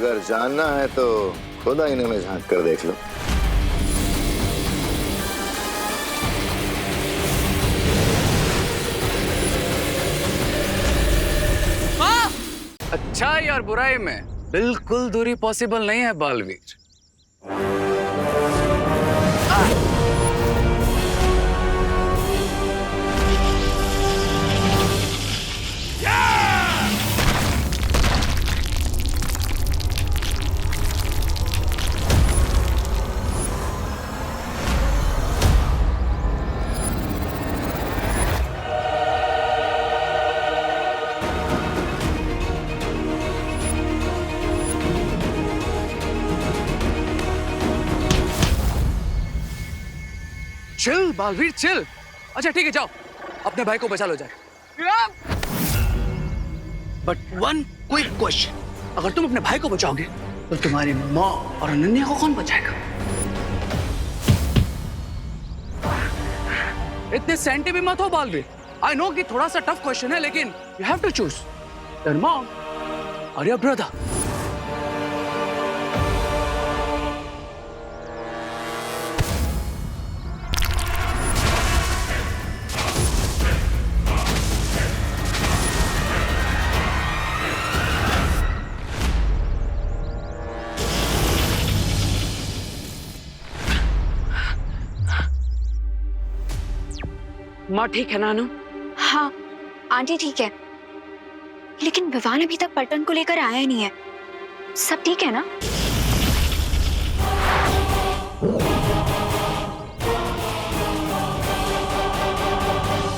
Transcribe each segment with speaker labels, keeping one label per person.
Speaker 1: अगर जानना है तो खुद आईने में झांक कर देख लो।
Speaker 2: अच्छाई और बुराई में बिल्कुल दूरी पॉसिबल नहीं है बालवीर। Chill Baalveer chill. अच्छा ठीक है जाओ, अपने भाई को बचा लो जाए। बट वन क्विक क्वेश्चन, अगर तुम अपने भाई को बचाओगे तो तुम्हारी माँ और अनन्या को कौन बचाएगा? इतने सेंटी भी मत हो बालवीर। आई नो कि थोड़ा सा टफ क्वेश्चन है, लेकिन you have to choose your mom और योर ब्रदर। माँ ठीक है नानू?
Speaker 3: हाँ आंटी ठीक है, लेकिन विवान अभी तक पलटन को लेकर आया नहीं है। सब ठीक है ना?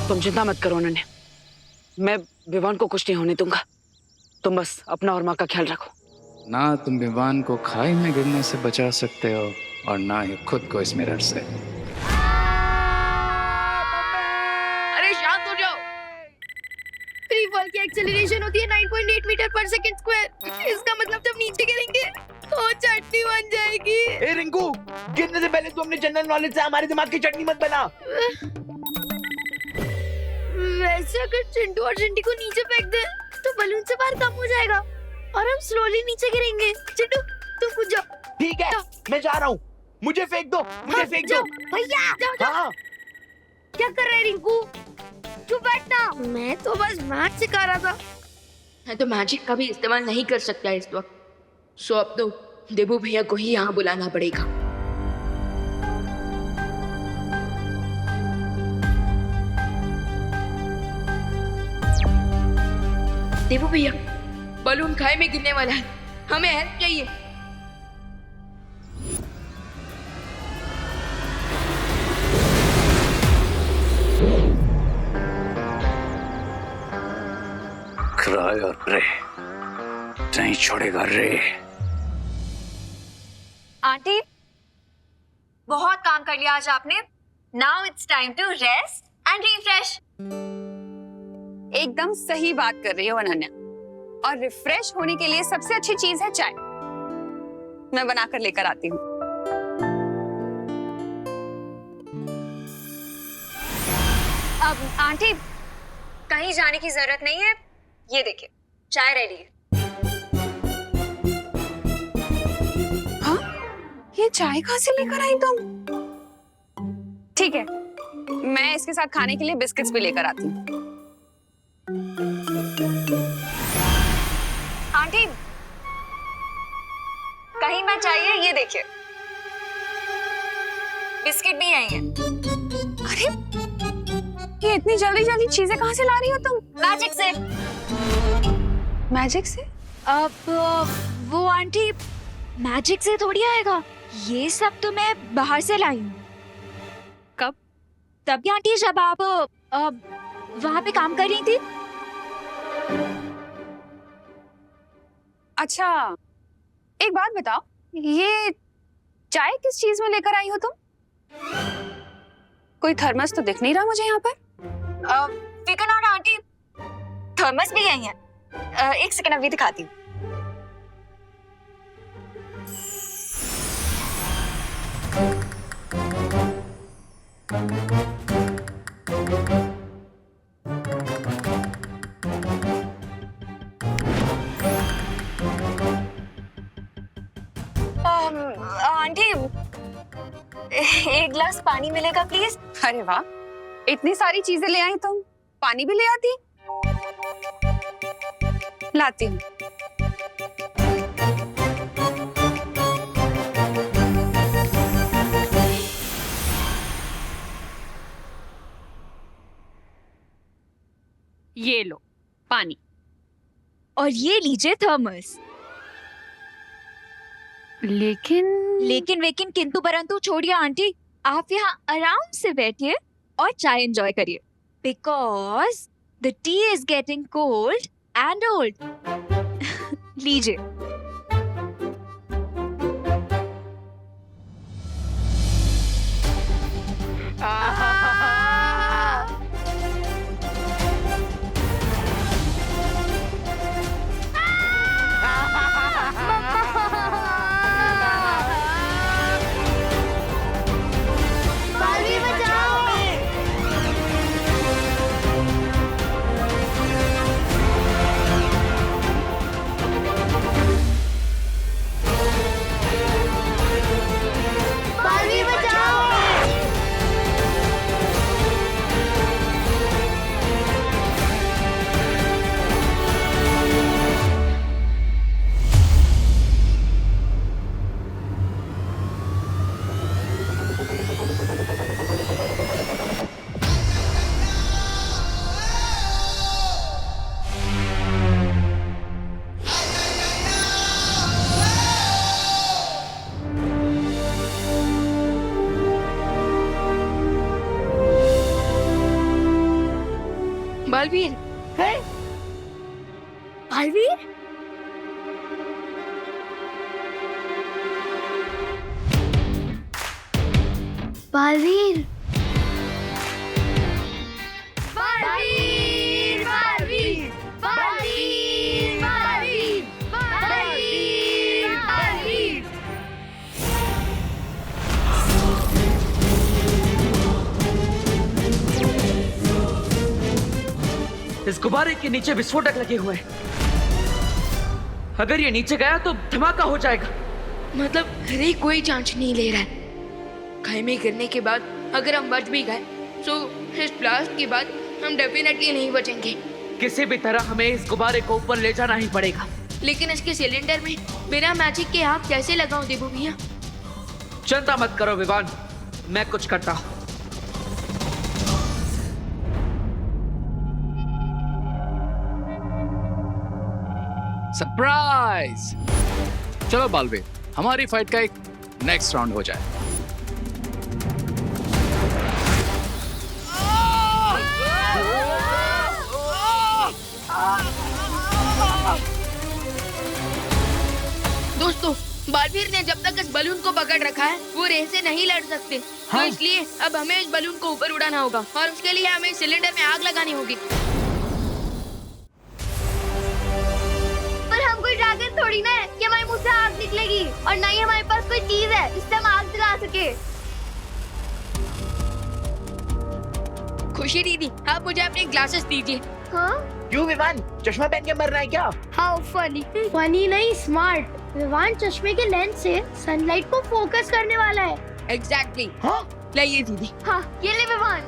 Speaker 4: तुम चिंता मत करो अनन्या, मैं विवान को कुछ नहीं होने दूंगा। तुम बस अपना और माँ का ख्याल रखो।
Speaker 2: ना तुम विवान को खाई में गिरने से बचा सकते हो और ना ही खुद को इस मिरर से।
Speaker 5: फ्री फॉल की एक्सेलरेशन होती है 9.8 मीटर पर सेकंड स्क्वायर। इसका मतलब जब नीचे गिरेंगे तो चटनी बन जाएगी।
Speaker 6: ए रिंकू, गिरने से पहले तू अपने जनरल नॉलेज से हमारे दिमाग की चटनी मत बना।
Speaker 5: वैसे अगर चिंटू और चिंटी को नीचे फेंक दे तो बलून से बाहर कम हो जाएगा और हम स्लोली नीचे गिरेंगे। चिंटू तुम कूद जाओ।
Speaker 6: ठीक है मैं जा रहा हूँ, मुझे फेंक दो, मुझे फेंक दो
Speaker 5: भैया। जाओ जाओ।
Speaker 6: हाँ
Speaker 5: क्या कर रहे रिंकू? चुप बैठना। मैं तो बस मैथ सिखा रहा था।
Speaker 7: मैं तो मैजिक का भी इस्तेमाल नहीं कर सकता इस वक्त, सो अब तो देबू भैया को ही यहाँ बुलाना पड़ेगा। देबू भैया, बलून खाई में गिरने वाला है, हमें हेल्प चाहिए।
Speaker 2: क्राई और प्रे नहीं छोड़ेगा रे।
Speaker 3: आंटी बहुत काम कर लिया आज आपने। Now it's time to rest and refresh.
Speaker 8: एकदम सही बात कर रही हो अनन्या, और रिफ्रेश होने के लिए सबसे अच्छी चीज है चाय। मैं बनाकर लेकर आती हूँ।
Speaker 3: अब आंटी कहीं जाने की जरूरत नहीं है, ये देखिए चाय रेडी है।
Speaker 8: हाँ, ये चाय कहाँ से लेकर आई तुम? ठीक है, मैं इसके साथ खाने के लिए बिस्किट्स भी लेकर आती हूँ।
Speaker 3: आंटी कहीं मैं चाहिए, ये देखिए बिस्किट भी आई हैं।
Speaker 8: अरे ये इतनी जल्दी जल्दी चीजें कहाँ से ला रही हो तुम?
Speaker 3: मैजिक से।
Speaker 8: मैजिक से?
Speaker 3: अब वो आंटी मैजिक से थोड़ी आएगा, ये सब तो मैं बाहर से लाई हूँ।
Speaker 8: कब?
Speaker 3: तभी आंटी जब आप वहाँ पे काम कर रही थी।
Speaker 8: अच्छा एक बात बताओ, ये चाय किस चीज में लेकर आई हो तुम? कोई थर्मस तो दिख नहीं रहा मुझे यहाँ पर।
Speaker 3: फिकर नॉट आंटी, थर्मस भी आई है। एक सेकंड अभी दिखाती हूँ। एक गिलास पानी मिलेगा प्लीज?
Speaker 8: अरे वाह, इतनी सारी चीजें ले आई तुम, पानी भी ले आती। लाती हूँ। ये लो पानी।
Speaker 3: और ये लीजिए थर्मस। लेकिन वेकिन किंतु परंतु छोड़िए आंटी, आप यहाँ आराम से बैठिए और चाय एंजॉय करिए, because the T is getting cold and old. लीजिए।
Speaker 7: बालवीर,
Speaker 6: है?
Speaker 5: बालवीर, बालवीर, बालवीर, बालवीर, बालवीर, बालवीर, बालवीर, बालवीर।
Speaker 4: इस गुब्बारे के नीचे विस्फोटक लगे हुए हैं। अगर ये नीचे गया तो धमाका हो जाएगा।
Speaker 7: मतलब हरे कोई चांस नहीं ले रहा है। खाई गिरने के बाद अगर हम बच भी गए तो इस ब्लास्ट के बाद हम डेफिनेटली नहीं बचेंगे।
Speaker 4: किसी भी तरह हमें इस गुब्बारे को ऊपर ले जाना ही पड़ेगा।
Speaker 7: लेकिन इसके सिलेंडर में बिना मैजिक के आग कैसे लगाऊं देबू भैया?
Speaker 4: चिंता मत करो विवान, मैं कुछ करता हूँ।
Speaker 2: सरप्राइज! चलो बालवीर, हमारी फाइट का एक नेक्स्ट राउंड हो जाए।
Speaker 7: दोस्तों, बालवीर ने जब तक इस बलून को पकड़ रखा है वो रेस से नहीं लड़ सकते। तो इसलिए अब हमें इस बलून को ऊपर उड़ाना होगा और उसके लिए हमें सिलेंडर में आग लगानी होगी।
Speaker 5: पर हम कोई ड्रैगन थोड़ी ना है कि हमारे मुंह से आग निकलेगी, और ना ही हमारे पास कोई चीज है जिससे हम आग जला सके।
Speaker 7: खुशी दीदी, आप मुझे अपने ग्लासेस दीजिए।
Speaker 5: हाँ?
Speaker 6: क्यों विमान, चश्मा पहन के मरना है क्या?
Speaker 5: How funny. फनी नहीं, स्मार्ट। विमान चश्मे के लेंस से सनलाइट को फोकस करने वाला है।
Speaker 7: एग्जैक्टली।
Speaker 6: हाँ?
Speaker 7: लाइए दीदी।
Speaker 5: हाँ, ये ले विमान।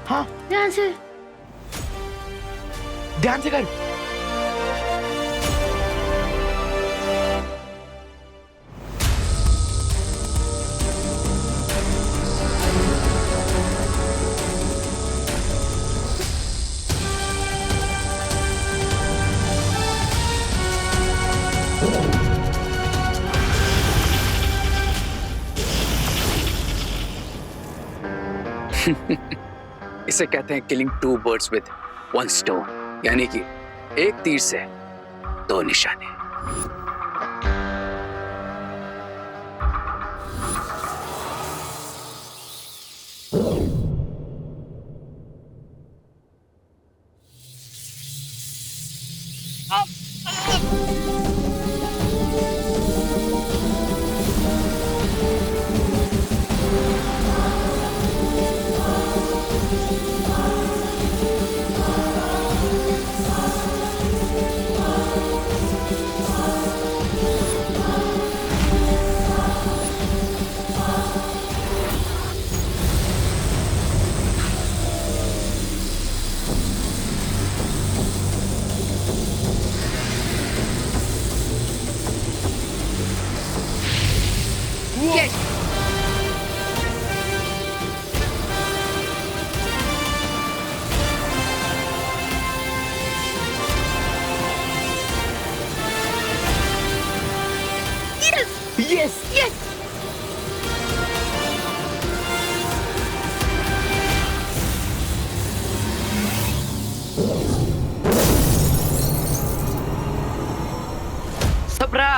Speaker 6: हाँ?
Speaker 5: ध्यान से।
Speaker 6: ध्यान से कर।
Speaker 2: इसे कहते हैं killing two birds with one stone, यानी कि एक तीर से दो निशाने।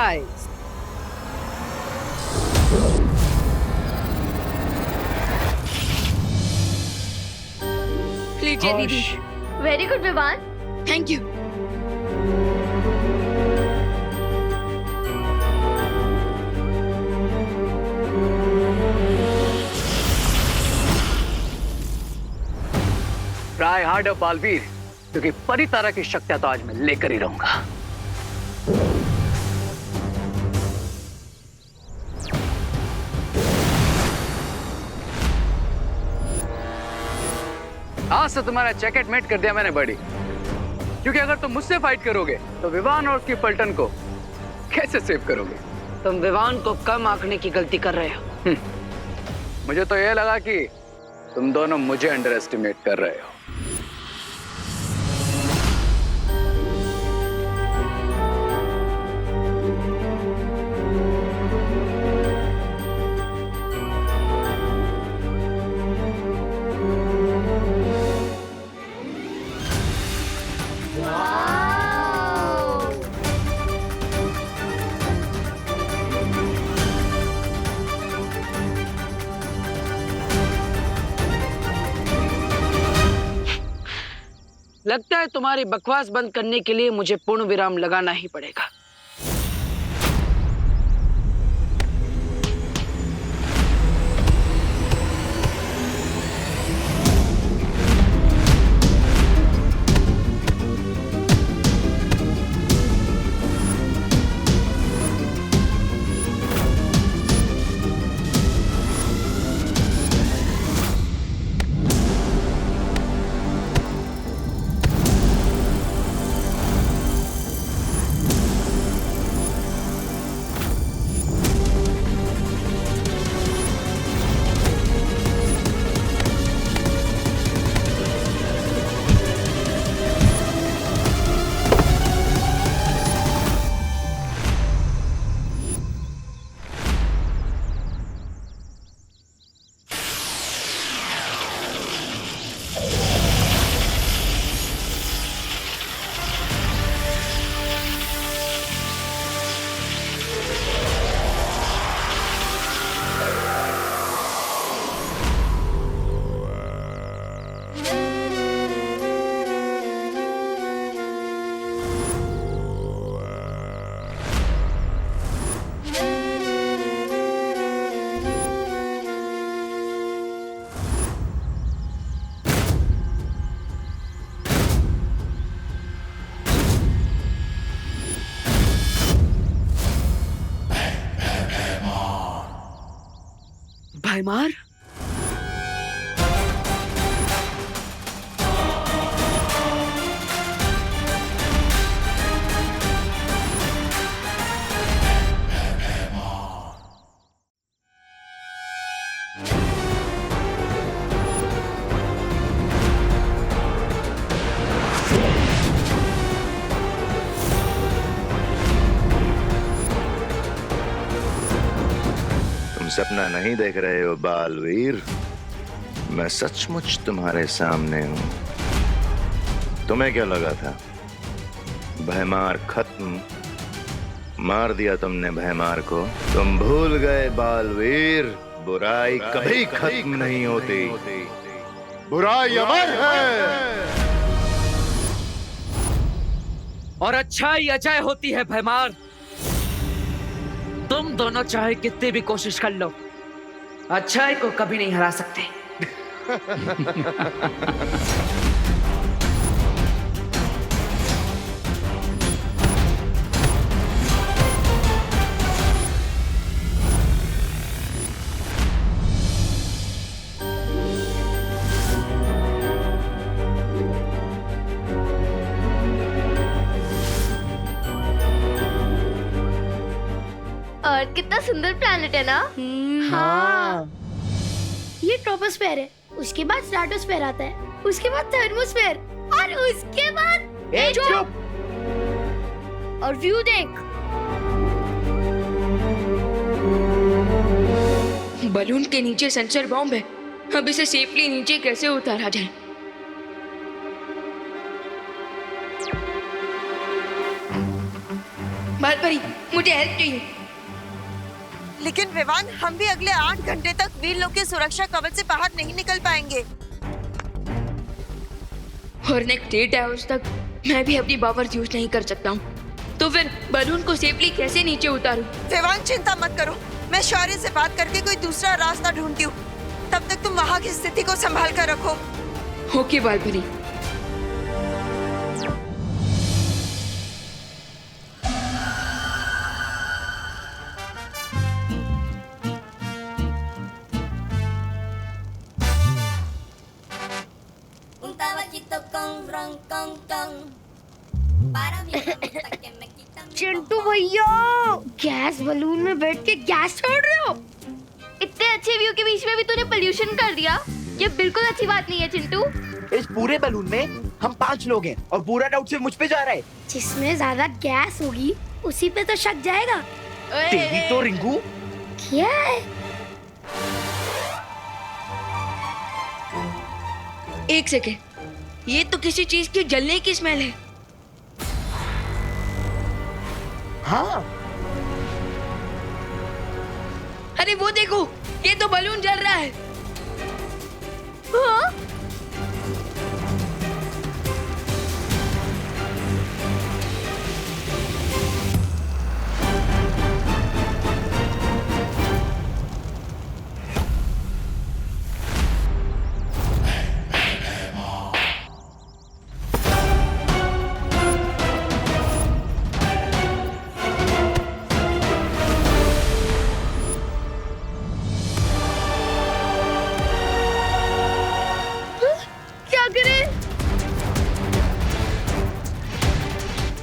Speaker 4: सरप्राइज।
Speaker 7: लीजिए दीदी।
Speaker 5: Very good Vivaan.
Speaker 7: Thank you.
Speaker 2: Try harder Baalveer, क्योंकि परी तारा की शक्तियां तो आज मैं लेकर ही रहूंगा। आज से तुम्हारा जैकेट मेट कर दिया मैंने बड़ी, क्योंकि अगर तुम मुझसे फाइट करोगे तो विवान और उसकी पलटन को कैसे सेव करोगे?
Speaker 4: तुम विवान को कम आंकने की गलती कर रहे हो।
Speaker 2: मुझे तो यह लगा कि तुम दोनों मुझे अंडर एस्टिमेट कर रहे हो।
Speaker 4: लगता है तुम्हारी बकवास बंद करने के लिए मुझे पूर्ण विराम लगाना ही पड़ेगा। भैमार,
Speaker 1: सपना नहीं देख रहे हो बालवीर, मैं सचमुच तुम्हारे सामने हूं। तुम्हें क्या लगा था भैमार खत्म? मार दिया तुमने भैमार को। तुम भूल गए बालवीर, बुराई कभी खत्म नहीं होती, बुराई अमर है
Speaker 4: और अच्छाई अजय होती है भैमार। तुम दोनों चाहे कितनी भी कोशिश कर लो, अच्छाई को कभी नहीं हरा सकते।
Speaker 5: अर्थ कितना सुंदर प्लैनेट है ना। हाँ। ये ट्रोपोस्फेयर है, उसके बाद स्ट्रेटोस्फेयर आता है, उसके बाद थर्मोस्फेयर और उसके बाद चुप। और व्यू देख।
Speaker 7: बलून के नीचे सेंसर बॉम्ब है, अब इसे सेफली नीचे कैसे उतारा जाए? बालपरी, मुझे हेल्प चाहिए।
Speaker 9: लेकिन विवान, हम भी अगले 8 घंटे तक वीर लोग के सुरक्षा कवच से बाहर नहीं निकल पाएंगे।
Speaker 7: और नेक्स्ट 8 आवर्स तक मैं भी अपनी पावर्स यूज नहीं कर सकता हूँ। तो फिर बलून को सेफली कैसे नीचे उतारूं?
Speaker 9: विवान, चिंता मत करो, मैं शौर्य से बात करके कोई दूसरा रास्ता ढूंढती हूँ। तब तक तुम वहाँ की स्थिति को संभाल कर रखो।
Speaker 7: ओके बालपरी।
Speaker 5: चिंटू भैया, गैस बलून में बैठ के गैस छोड़ रहे हो? इतने अच्छे व्यू के बीच में भी तूने पोल्यूशन कर दिया। ये बिल्कुल अच्छी बात नहीं है चिंटू।
Speaker 6: इस पूरे बलून में हम 5 लोग हैं और पूरा डाउट सिर्फ मुझ पे जा रहा है।
Speaker 5: जिसमें ज्यादा गैस होगी उसी पे तो शक जाएगा।
Speaker 6: तेरी तो रिंकू।
Speaker 5: क्या है?
Speaker 7: एक सेकेंड, ये तो किसी चीज के जलने की स्मेल है।
Speaker 6: हाँ,
Speaker 7: अरे वो देखो, ये तो बलून जल रहा है।
Speaker 5: हाँ?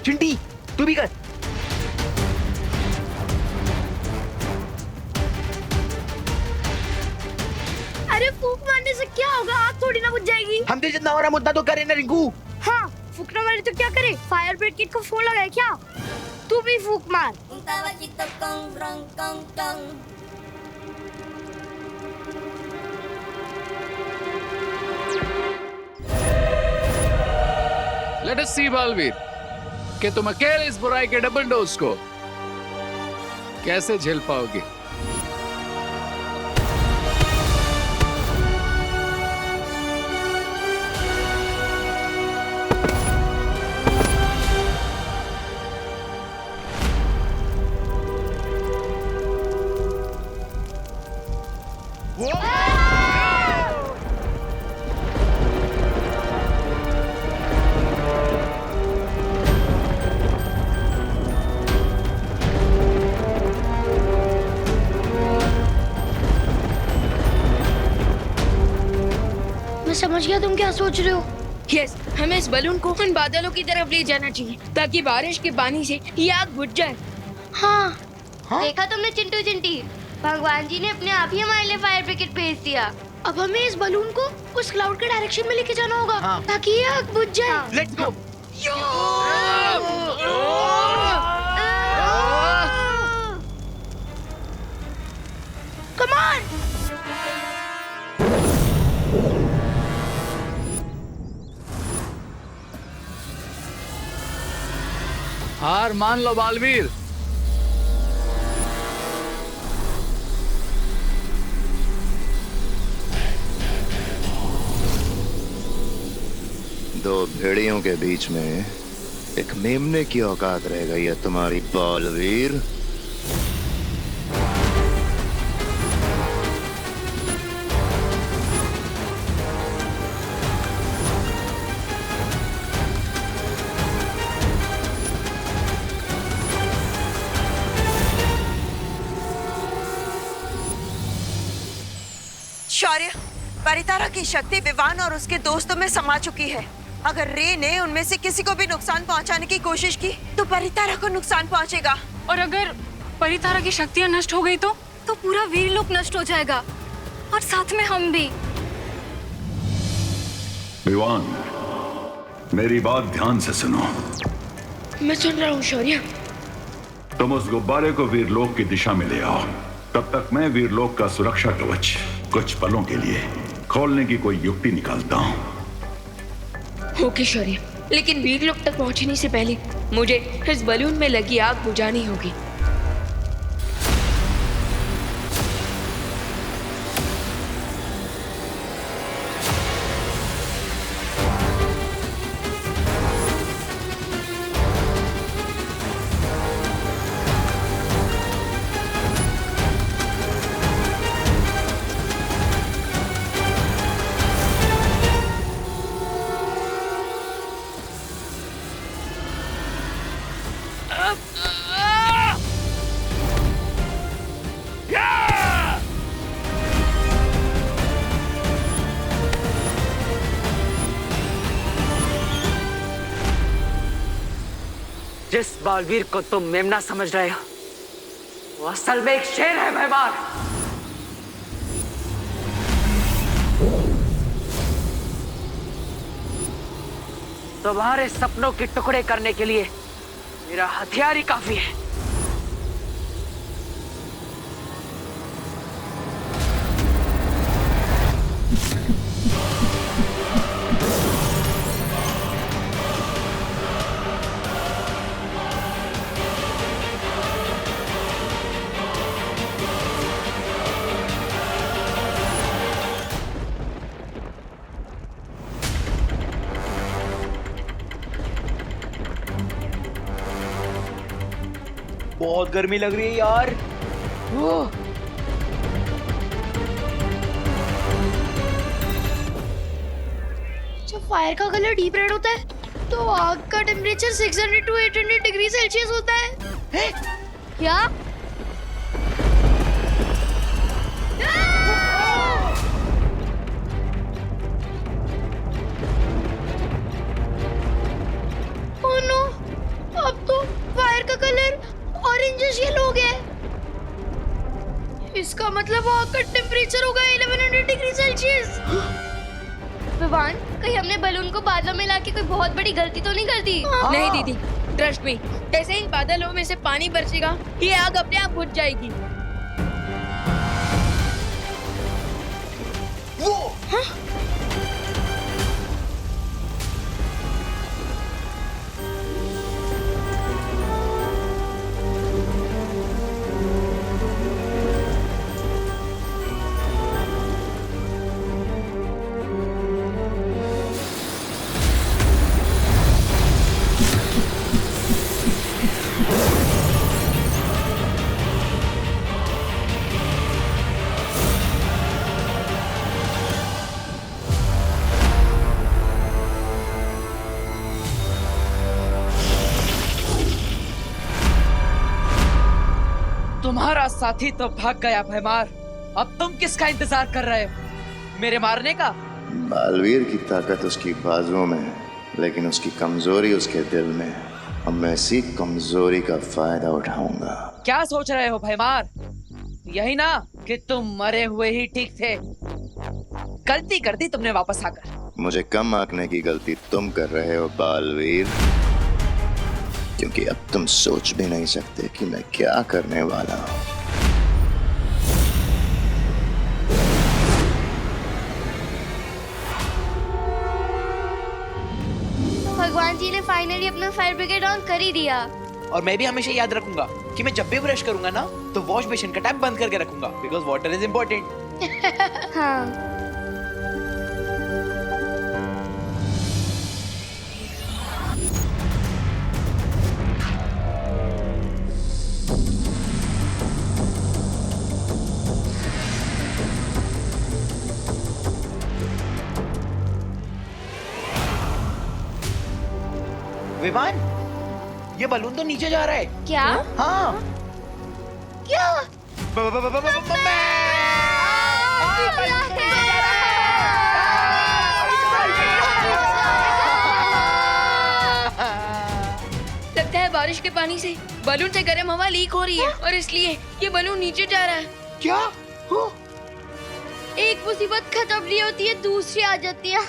Speaker 6: चिंटी तू भी कर।
Speaker 5: अरे फूंक मारने से क्या होगा? आग थोड़ी ना बुझ जाएगी।
Speaker 6: हमसे जितना हो रहा मुद्दा तो करे ना रिंकू।
Speaker 5: हाँ, फूकने वाले तो क्या करे? फायर ब्रिगेड को फोन लगाए क्या? तू भी फूंक मार।
Speaker 2: लेट अस सी बालवीर कि तुम अकेले इस बुराई के डबल डोज को कैसे झेल पाओगे।
Speaker 5: मैं समझ गया तुम क्या सोच रहे हो।
Speaker 7: यस, हमें इस बलून को उन बादलों की तरफ ले जाना चाहिए ताकि बारिश के पानी से ये आग बुझ जाए।
Speaker 5: हाँ, देखा तुमने चिंटू चिंटी, भगवान जी ने अपने आप ही हमारे लिए फायर ब्रिगेड भेज दिया। अब हमें इस बलून को उस क्लाउड के डायरेक्शन में लेके जाना होगा। हाँ। ताकि ये आग बुझ जाए।
Speaker 6: Let's go.
Speaker 5: Come on.
Speaker 2: हार मान लो बालवीर।
Speaker 1: दो भेड़ियों के बीच में एक मेमने की औकात रह गई है तुम्हारी बालवीर।
Speaker 9: शौर्य, परितारा की शक्ति विवान और उसके दोस्तों में समा चुकी है। अगर रे ने उनमें से किसी को भी नुकसान पहुंचाने की कोशिश की तो परितारा को नुकसान पहुंचेगा।
Speaker 8: और अगर परितारा की शक्तियां नष्ट हो गई तो पूरा वीरलोक नष्ट हो जाएगा और साथ में हम भी।
Speaker 10: विवान, मेरी बात ध्यान से सुनो।
Speaker 7: मैं सुन रहा हूँ शौर्य।
Speaker 10: तुम उस गुब्बारे को वीरलोक की दिशा में ले आओ। तब तक मैं वीरलोक का सुरक्षा कवच कुछ पलों के लिए खोलने की कोई युक्ति निकालता हूँ।
Speaker 7: ओके शौर्य, लेकिन वीरलोक तक पहुंचने से पहले मुझे इस बलून में लगी आग बुझानी होगी।
Speaker 4: जिस बालवीर को तुम मेमना समझ रहे हो वो असल में एक शेर है भैमार। तुम्हारे सपनों के टुकड़े करने के लिए मेरा हथियार ही काफी है।
Speaker 6: बहुत गर्मी लग रही है यार।
Speaker 5: जब फायर का कलर डीप रेड होता है तो आग का टेम्परेचर 600 to 800 डिग्री सेल्सियस होता है। क्या? ओह नो, अब तो फायर का कलर ऑरेंजिश येलो हो गया है। इसका मतलब आग का टेम्परेचर होगा 1100 डिग्री सेल्सियस। विवान, कहीं हमने बलून को बादलों में लाके कोई बहुत बड़ी गलती तो नहीं कर दी?
Speaker 7: नहीं दीदी, ट्रस्ट मी, जैसे ही बादलों में से पानी बरसेगा ये आग अपने आप बुझ जाएगी।
Speaker 6: वो
Speaker 4: तुम्हारा साथी तो भाग गया भैमार। अब तुम किसका इंतजार कर रहे हो? मेरे मारने का?
Speaker 1: बालवीर की ताकत उसकी बाजुओं में है, लेकिन उसकी कमजोरी उसके दिल में है। अब मैं इसी कमजोरी का फायदा उठाऊंगा।
Speaker 4: क्या सोच रहे हो भैमार? यही ना कि तुम मरे हुए ही ठीक थे। गलती कर दी तुमने वापस आकर।
Speaker 1: मुझे कम आंकने की गलती तुम कर रहे हो बालवीर, क्योंकि अब तुम सोच भी नहीं सकते कि मैं क्या करने वाला हूं।
Speaker 5: भगवान जी ने फाइनली अपना फायर ब्रिगेड ऑन कर ही दिया।
Speaker 6: और मैं भी हमेशा याद रखूंगा कि मैं जब भी ब्रश करूंगा ना तो वॉश बेसिन का टैप बंद करके रखूंगा, बिकॉज वाटर इज इम्पोर्टेंट।
Speaker 5: हाँ।
Speaker 6: विमान, ये बलून तो नीचे जा रहा है।
Speaker 5: क्या?
Speaker 6: हाँ।
Speaker 5: क्या?
Speaker 7: लगता है बारिश के पानी से बलून से गर्म हवा लीक हो रही है और इसलिए ये बलून नीचे जा रहा है।
Speaker 6: क्या?
Speaker 5: एक मुसीबत खत्म नहीं होती है, दूसरी आ जाती है।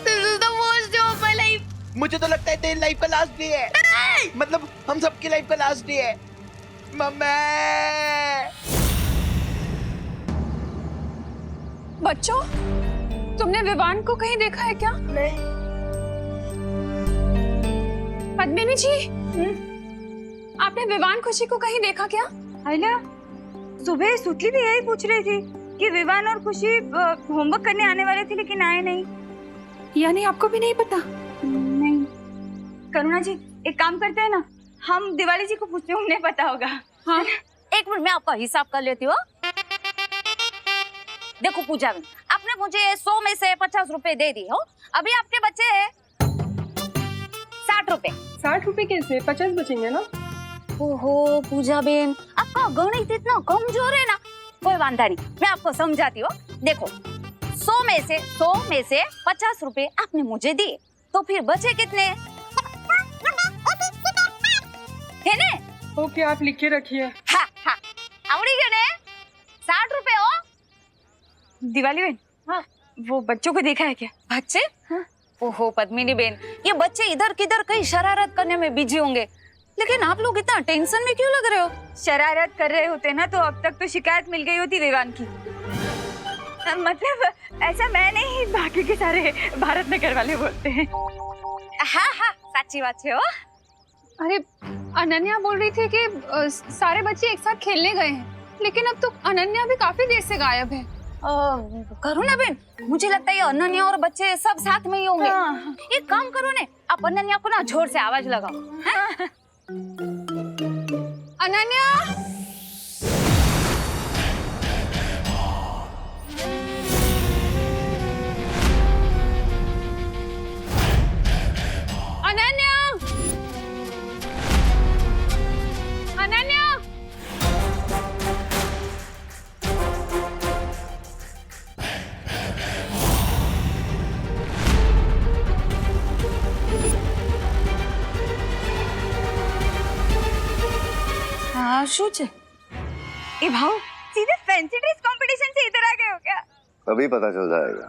Speaker 5: This is the worst day of my life.
Speaker 6: मुझे तो लगता है तेरी लाइफ का लास्ट डे है। मतलब हम सबकी लाइफ का लास्ट डे है। मम्मी।
Speaker 8: बच्चों, तुमने विवान को कहीं देखा है क्या?
Speaker 5: नहीं।
Speaker 8: पद्मिनी जी, आपने विवान खुशी को कहीं देखा क्या?
Speaker 11: आइला, सुबह सुतली भी यही पूछ रही थी कि विवान और खुशी होमवर्क करने आने वाले थे लेकिन आए नहीं।
Speaker 8: यानी आपको भी नहीं पता?
Speaker 11: नहीं। करुणा जी, एक काम करते हैं ना, हम दिवाली जी को पूछते हैं, उन्हें पता होगा।
Speaker 8: हाँ।
Speaker 12: एक मिनट में आपका हिसाब कर लेती हूँ। देखो पूजा बहन, आपने मुझे 100 में से 50 रुपए दे दी हो। अभी आपके बचे हैं 60 रुपए।
Speaker 8: 60 रुपए कैसे? 50 बचेंगे ना।
Speaker 12: ओहो पूजा बहन, आपका गणित इतना कमजोर है ना। कोई वांधा नहीं, मैं आपको समझाती हूँ। देखो 100 में से 50 रुपए आपने मुझे दिए, तो फिर बचे कितने है ने?
Speaker 8: ओके, आप लिख के रखिए।
Speaker 12: हाँ हाँ, आवड़ी गए ने 60 रुपए हो।
Speaker 11: दिवाली बहन,
Speaker 12: हाँ,
Speaker 11: वो बच्चों को देखा है क्या?
Speaker 12: बच्चे? हाँ। ओहो पद्मिनी बहन, ये बच्चे इधर किधर कहीं शरारत करने में बिजी होंगे, लेकिन आप लोग इतना टेंशन में क्यों लग रहे हो?
Speaker 11: शरारत कर रहे होते ना तो अब तक तो शिकायत मिल गई होती विवान की। मतलब ऐसा मैं नहीं, बाकी के सारे भारत नगर वाले बोलते हैं।
Speaker 12: हाँ हाँ, सच्ची बात है।
Speaker 8: अरे अनन्या बोल रही थी कि सारे बच्चे एक साथ खेलने गए हैं, लेकिन अब तो अनन्या भी काफी देर से गायब है।
Speaker 12: करुणा बहन, मुझे लगता है ये अनन्या और बच्चे सब साथ में ही होंगे। हाँ। एक काम करो ने, आप अनन्या को ना जोर से आवाज लगाओ। हाँ?
Speaker 8: अनन्या, अनन्या, अनन्या।
Speaker 12: हाँ शू छे?
Speaker 11: ए भाव, सीधे फैंसी ड्रेस कंपटीशन से इधर आ गए हो क्या?
Speaker 1: अभी पता चल जाएगा।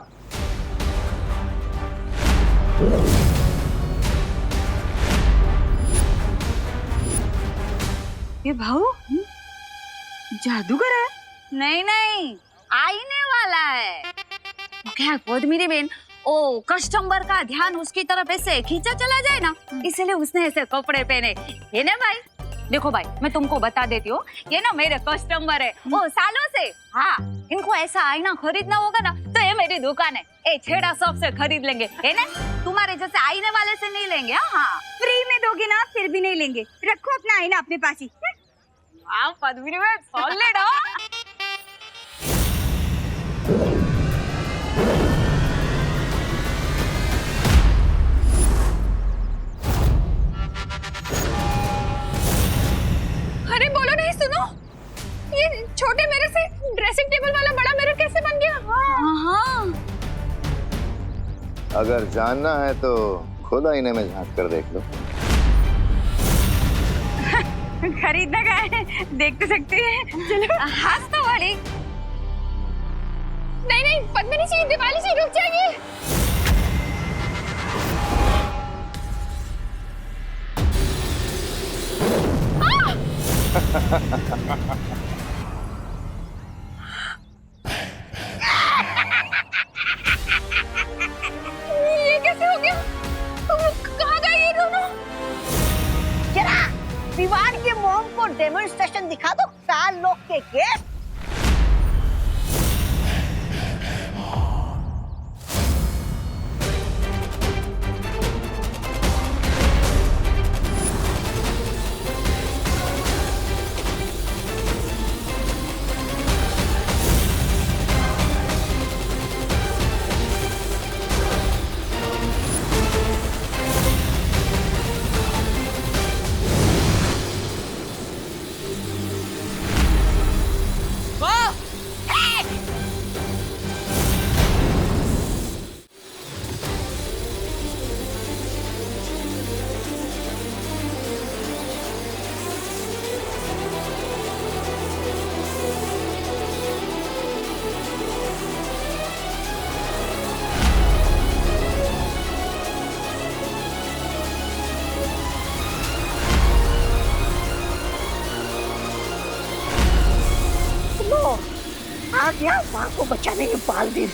Speaker 11: ये भाव जादूगर है?
Speaker 12: नहीं नहीं, आईने वाला है। क्या पद्मिनी बहन, ओ कस्टमर का ध्यान उसकी तरफ ऐसे खींचा चला जाए ना, इसलिए उसने ऐसे कपड़े पहने। ये ना भाई, देखो भाई, मैं तुमको बता देती हूँ, ये ना मेरे कस्टमर है वो सालों से। हाँ, इनको ऐसा आईना खरीदना होगा ना तो ये मेरी दुकान है, ए छेड़ा शॉप से खरीद लेंगे, है ना? तुम्हारे जैसे आईने वाले से नहीं लेंगे। हाँ,
Speaker 11: फ्री में दोगे ना, फिर भी नहीं लेंगे। रखो अपना आईना अपने पास ही।
Speaker 12: वाह पद्मिनी बहन, सॉलिड हो।
Speaker 8: अरे बोलो नहीं, सुनो, ये छोटे मिरर से ड्रेसिंग टेबल वाला बड़ा मिरर कैसे बन गया?
Speaker 12: हाँ।
Speaker 1: अगर जानना है तो खुद आईने में झांक कर देख लो।
Speaker 11: खरीदना क्या है, देख तो सकते हैं। चलो।
Speaker 12: हंस तो बड़ी।
Speaker 8: नहीं नहीं पद्मिनी जी, दिवाली जी रुक जाइए। ये कैसे हो गया? कहाँ गए ये दोनों?
Speaker 12: जरा विवान के मॉम को डेमोन्स्ट्रेशन दिखा दो, 4 लोग के गेस्ट। आ गया माँ को बचाने के पाल दिन।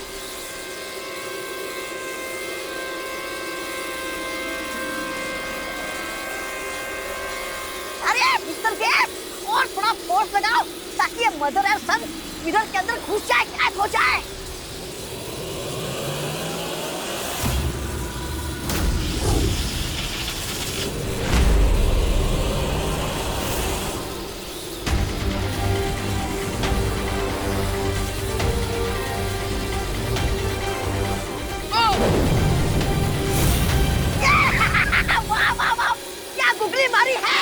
Speaker 12: कि ये मदर और सन मिरर के अंदर घुस जाए, गायब हो जाए। वाह वाह वाह, क्या गुगली मारी है।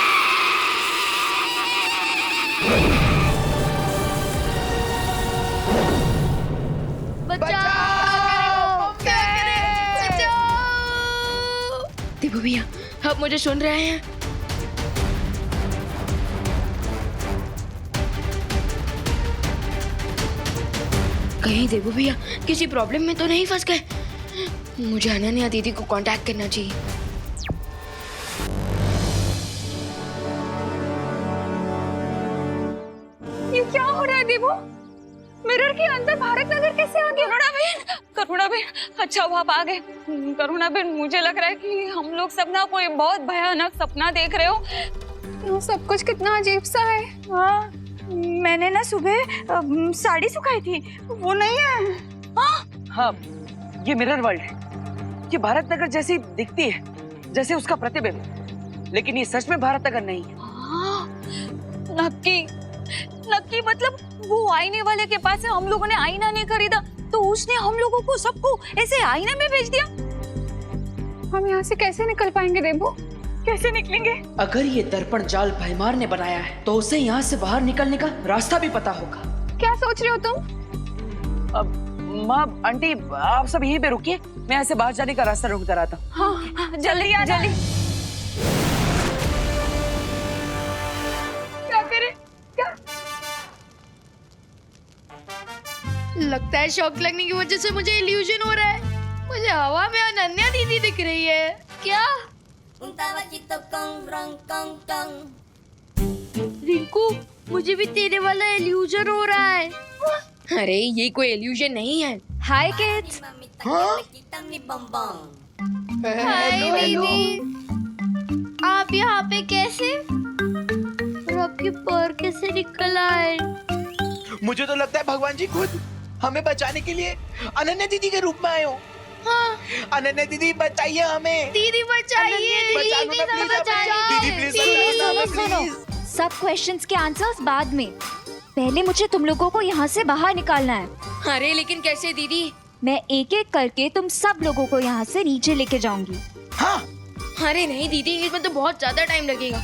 Speaker 7: देवू भैया, आप मुझे सुन रहे हैं? कहीं देवू भैया किसी प्रॉब्लम में तो नहीं फंस गए? मुझे अनन्या दीदी को कांटेक्ट करना चाहिए।
Speaker 8: ये क्या हो रहा है देवू? मिरर के अंदर भारत नगर कैसे आ गया? करुणा बहन, अच्छा हुआ आप आ गए। करुणा बहन, मुझे लग रहा है कि हम लोग सब ना कोई बहुत भयानक सपना देख रहे हो। ये सब कुछ कितना अजीब सा है।
Speaker 11: हाँ, मैंने ना सुबह साड़ी सुखाई थी, वो नहीं है।
Speaker 4: हाँ, ये मिरर वर्ल्ड है। ये भारत नगर जैसी दिखती है, जैसे उसका प्रतिबिंब, लेकिन ये सच में भारत नगर नहीं है।
Speaker 8: नक्की मतलब वो आईने वाले के पास से हम लोगों ने आईना नहीं खरीदा तो उसने हम लोगों को सबको ऐसे आईने में भेज दिया। हम यहाँ से कैसे निकल पाएंगे देवू? कैसे निकलेंगे?
Speaker 6: अगर ये दर्पण जाल भैमार ने बनाया है तो उसे यहाँ से बाहर निकलने का रास्ता भी पता होगा।
Speaker 8: क्या सोच रहे हो तुम?
Speaker 4: माँ, आंटी, आप सब यहीं पे रुकिए, मैं यहाँ से बाहर जाने का रास्ता ढूंढता रहता हूँ।
Speaker 8: हाँ, जल्दी आ जल्दी। क्या करें? क्या?
Speaker 5: लगता है शॉक लगने की वजह से मुझे इल्यूजन हो रहा है। मुझे हवा में अनन्या दीदी दिख रही है। क्या? रिंकू, मुझे भी तेरे वाला इल्यूजन हो रहा है।
Speaker 7: अरे ये कोई इल्यूजन नहीं है।
Speaker 3: हाय किड्स।
Speaker 5: हाय दीदी, आप यहाँ पे कैसे? और आपके पैर कैसे निकल आए?
Speaker 6: मुझे तो लगता है भगवान जी खुद हमें बचाने के लिए अनन्या दीदी के रूप में आए हो।
Speaker 5: हाँ।
Speaker 6: अनन्या दीदी बचाइए हमें।
Speaker 5: दीदी बचाइए, दीदी
Speaker 3: सुनो, सब क्वेश्चंस के आंसर्स बाद में। पहले मुझे तुम लोगों को यहाँ से बाहर निकालना है।
Speaker 7: अरे लेकिन कैसे दीदी?
Speaker 3: मैं एक एक करके तुम सब लोगों को यहाँ से नीचे लेके जाऊंगी।
Speaker 6: हाँ।
Speaker 7: अरे नहीं दीदी, इसमें तो बहुत ज्यादा टाइम लगेगा।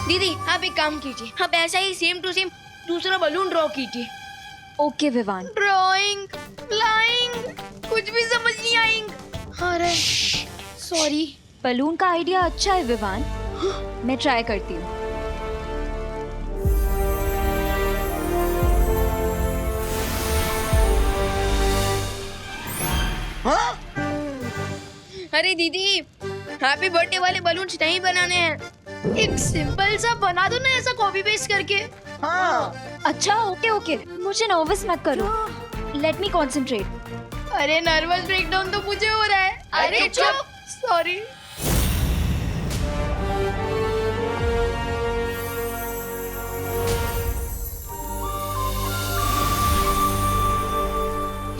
Speaker 7: दीदी आप एक काम कीजिए, आप ऐसा ही सेम टू सेम दूसरा बलून ड्रॉ कीजिए।
Speaker 3: ओके विवान।
Speaker 5: ड्राइंग, फ्लाइंग, कुछ भी समझ नहीं आएंगे। अरे सॉरी।
Speaker 3: बलून का आइडिया अच्छा है विवान, मैं ट्राई करती हूँ।
Speaker 7: अरे दीदी, हैप्पी बर्थडे वाले बलून्स नहीं बनाने हैं।
Speaker 5: एक सिंपल सा बना दो ना, ऐसा कॉपी पेस्ट करके।
Speaker 6: हाँ।
Speaker 3: अच्छा ओके, मुझे नर्वस मत करो। Let me concentrate.
Speaker 5: अरे नर्वस ब्रेकडाउन तो मुझे हो रहा है। अरे चुप। Sorry.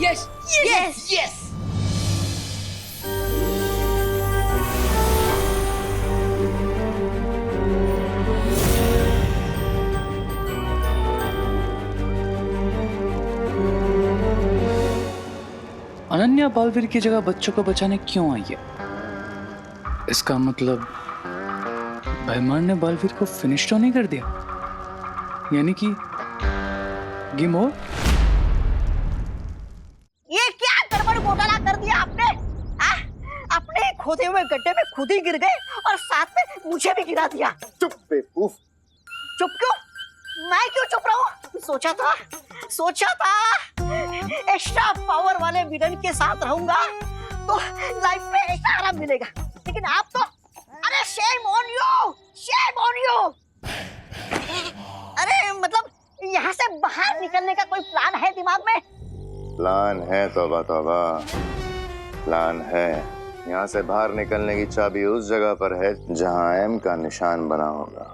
Speaker 6: Yes yes yes.
Speaker 13: Ananya Baalveer की जगह बच्चों को बचाने क्यों आई है? इसका मतलब भैमार ने बालवीर को फिनिश तो नहीं कर दिया, यानी कि गेम ओवर।
Speaker 12: ये क्या गड़बड़ घोटाला कर दिया आपने? अपने खोदे हुए गड्ढे में खुद ही गिर गए और साथ में मुझे भी गिरा दिया।
Speaker 1: चुप बेवकूफ।
Speaker 12: चुप क्यों? मैं क्यों चुप रहा हूँ? सोचा था एक्स्ट्रा पावर वाले विलन के साथ रहूंगा तो लाइफ में एक्स्ट्रा आराम मिलेगा, लेकिन आप तो, अरे शेम ऑन यू। अरे मतलब यहाँ से बाहर निकलने का कोई प्लान है दिमाग में?
Speaker 1: प्लान है, तौबा तौबा प्लान है। यहाँ से बाहर निकलने की चाबी उस जगह पर है जहाँ एम का निशान बना होगा।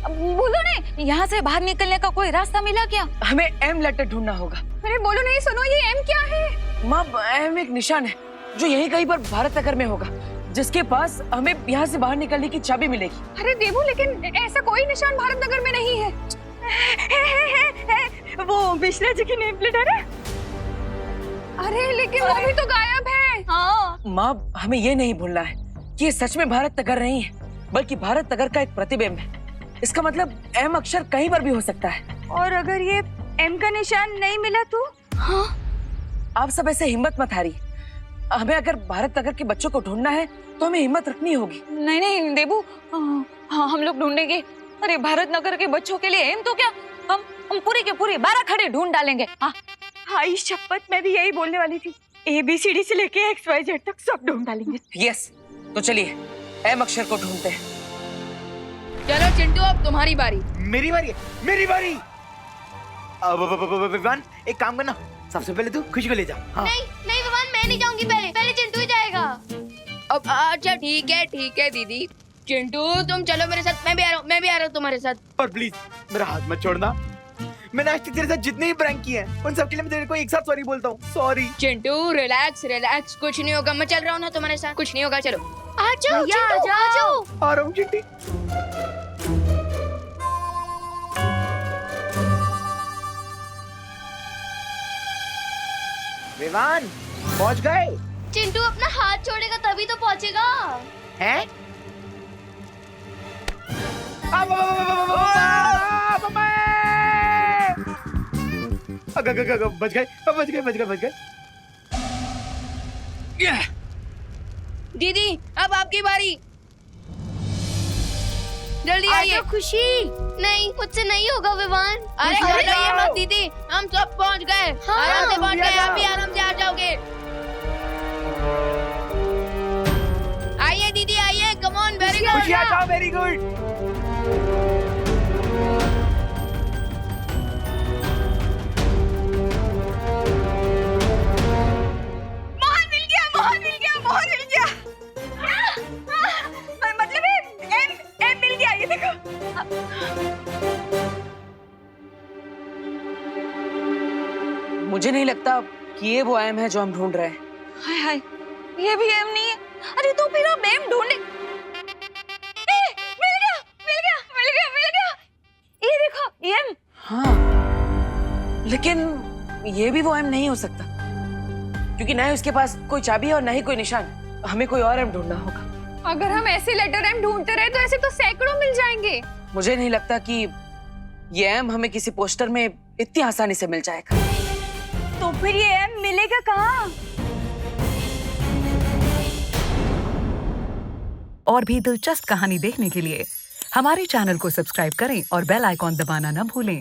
Speaker 12: बोलो ने, यहाँ से बाहर निकलने का कोई रास्ता मिला क्या?
Speaker 4: हमें एम लेटर ढूंढना होगा।
Speaker 8: अरे बोलो नहीं, सुनो, ये एम क्या है?
Speaker 4: माँ, एम एक निशान है जो यहीं कहीं पर भारत नगर में होगा, जिसके पास हमें यहाँ से बाहर निकलने की चाबी मिलेगी।
Speaker 8: अरे देवू, लेकिन ऐसा कोई निशान भारत नगर में नहीं है।
Speaker 11: वो मिश्रा जी की नेम प्लेट है ना?
Speaker 8: अरे लेकिन वो भी तो गायब है।
Speaker 11: हाँ।
Speaker 4: माँ, हमें ये नहीं भूलना है कि ये सच में भारत नगर नहीं है, बल्कि भारत नगर का एक प्रतिबिंब है। इसका मतलब एम अक्षर कहीं पर भी हो सकता है।
Speaker 11: और अगर ये एम का निशान नहीं मिला तो?
Speaker 4: हाँ? आप सब ऐसे हिम्मत मत हारिए। हमें अगर भारत नगर के बच्चों को ढूंढना है तो हमें हिम्मत रखनी होगी।
Speaker 8: नहीं नहीं देबू, हाँ हम लोग ढूंढेंगे। अरे भारत नगर के बच्चों के लिए एम तो क्या, हम पूरी के पूरी 12 खड़े ढूंढ डालेंगे। हाँ
Speaker 11: हाँ, इस शपथ मैं भी यही बोलने वाली थी। ABCD से लेके XYZ तक सब ढूंढ डालेंगे।
Speaker 4: यस, तो चलिए एम अक्षर को ढूंढते हैं।
Speaker 7: चलो चिंटू, अब तुम्हारी बारी।
Speaker 6: मेरी बारी है, मेरी बारी। विवान, एक काम करना, सबसे पहले तू खुशी को ले जा। हाँ।
Speaker 5: नहीं नहीं विवान, मैं नहीं जाऊंगी, पहले चिंटू ही जाएगा।
Speaker 7: अब अच्छा ठीक है दीदी। चिंटू तुम चलो मेरे साथ, मैं भी आ रहा हूँ तुम्हारे साथ।
Speaker 6: और प्लीज मेरा हाथ मत छोड़ना। मैंने आज तक तेरे साथ जितने भी प्रैंक किए हैं उन सब के लिए मैं तेरे को एक साथ सॉरी बोलता हूँ। सॉरी।
Speaker 7: चिंटू रिलैक्स, कुछ नहीं होगा। मैं चल रहा हूँ ना तुम्हारे साथ, कुछ नहीं होगा। चलो
Speaker 5: आ जाओ चिंटू, आ जाओ।
Speaker 6: आ रहा हूँ चिंटी। विवान, पहुंच गए?
Speaker 5: चिंटू अपना हाथ छोड़ेगा तभी तो पहुंचेगा।
Speaker 6: हैं? बच गए।
Speaker 7: दीदी अब आपकी बारी, जल्दी आइए।
Speaker 5: खुशी नहीं, मुझसे नहीं होगा विवान।
Speaker 7: अरे घबराइए मत दीदी, हम सब पहुंच गए।
Speaker 5: हाँ,
Speaker 7: आराम से पहुंच गए, आप भी आराम से आ जाओगे। आइए दीदी आइए, come on, very good.
Speaker 6: Very good.
Speaker 11: मोहर मिल गया। मतलब एम मिल गया, ये देखो।
Speaker 4: मुझे नहीं लगता कि ये वो एम है जो हम ढूंढ रहे हैं।
Speaker 8: हाय हाय, ये भी एम नहीं है। अरे तो फिर हम एम ढूंढे। मिल गया। ये देखो एम।
Speaker 4: हाँ, लेकिन ये भी वो एम नहीं हो सकता, क्योंकि ना ही उसके पास कोई चाबी है और ना ही कोई निशान। हमें कोई और एम ढूंढना होगा।
Speaker 8: अगर हम ऐसे लेटर एम ढूंढते रहे तो ऐसे तो सैकड़ों मिल जाएंगे।
Speaker 4: मुझे नहीं लगता कि ये एम हमें किसी पोस्टर में इतनी आसानी से मिल जाएगा।
Speaker 11: तो फिर ये एम मिलेगा कहाँ?
Speaker 14: और भी दिलचस्प कहानी देखने के लिए हमारे चैनल को सब्सक्राइब करें और बेल आइकॉन दबाना न भूलें।